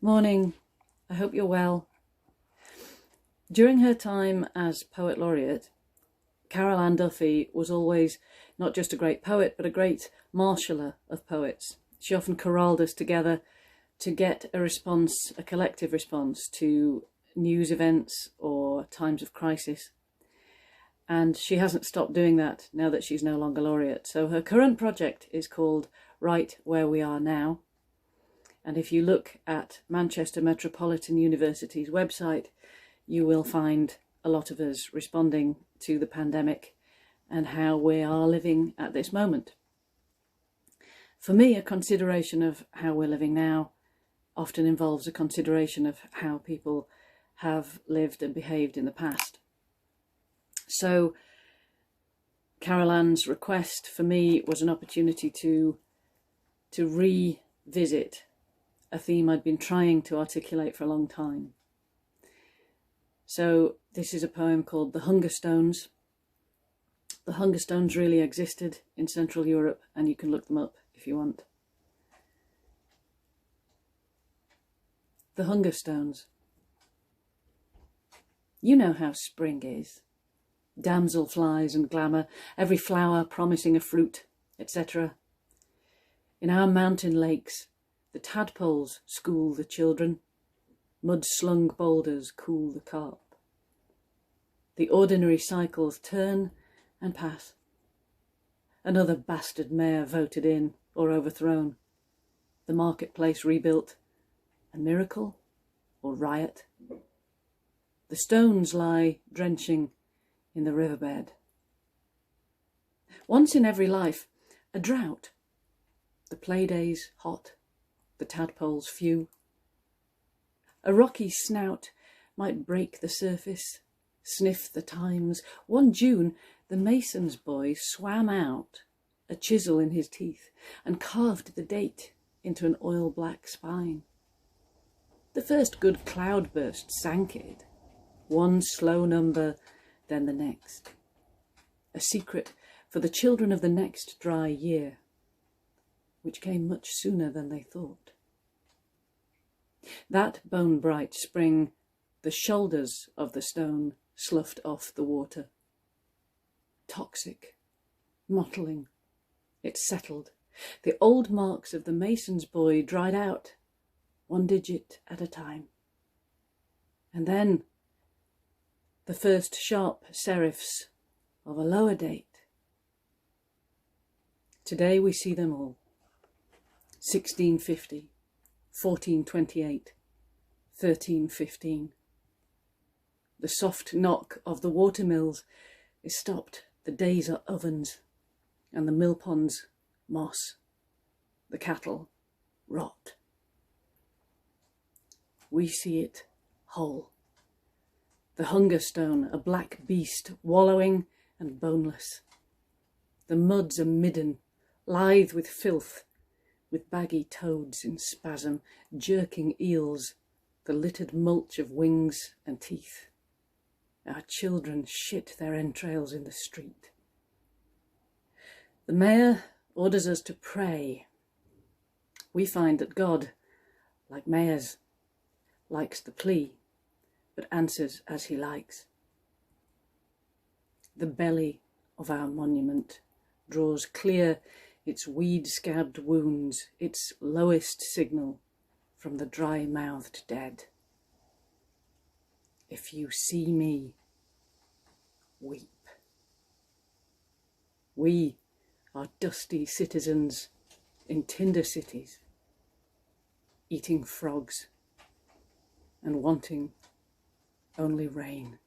Morning. I hope you're well. During her time as Poet Laureate, Carol Ann Duffy was always not just a great poet, but a great marshaller of poets. She often choralled us together to get a response, a collective response to news events or times of crisis. And she hasn't stopped doing that now that she's no longer laureate. So her current project is called Right Where We Are Now. And if you look at Manchester Metropolitan University's website, you will find a lot of us responding to the pandemic and how we are living at this moment. For me, a consideration of how we're living now often involves a consideration of how people have lived and behaved in the past. So Carol Ann's request for me was an opportunity to revisit a theme I'd been trying to articulate for a long time. So this is a poem called The Hunger Stones. The Hunger Stones really existed in Central Europe, and you can look them up if you want. The Hunger Stones. You know how spring is. Damselflies and glamour, every flower promising a fruit, etc. In our mountain lakes, the tadpoles school the children, mud-slung boulders cool the carp. The ordinary cycles turn and pass. Another bastard mayor voted in or overthrown. The marketplace rebuilt. A miracle or riot? The stones lie drenching in the riverbed. Once in every life, a drought. The playdays hot, the tadpoles few. A rocky snout might break the surface, sniff the times. One June, the mason's boy swam out, a chisel in his teeth, and carved the date into an oil-black spine. The first good cloudburst sank it, one slow number, then the next. A secret for the children of the next dry year, which came much sooner than they thought. That bone-bright spring, the shoulders of the stone sloughed off the water. Toxic, mottling, it settled. The old marks of the mason's boy dried out, one digit at a time. And then the first sharp serifs of a lower date. Today we see them all. 1650, 1428, 1315. The soft knock of the watermills is stopped. The days are ovens, and the millponds moss. The cattle rot. We see it whole. The hunger stone, a black beast, wallowing and boneless. The muds are midden, lithe with filth, with baggy toads in spasm, jerking eels, the littered mulch of wings and teeth. Our children shit their entrails in the street. The mayor orders us to pray. We find that God, like mayors, likes the plea, but answers as he likes. The belly of our monument draws clear its weed-scabbed wounds, its lowest signal from the dry-mouthed dead. If you see me, weep. We are dusty citizens in tinder cities, eating frogs and wanting only rain.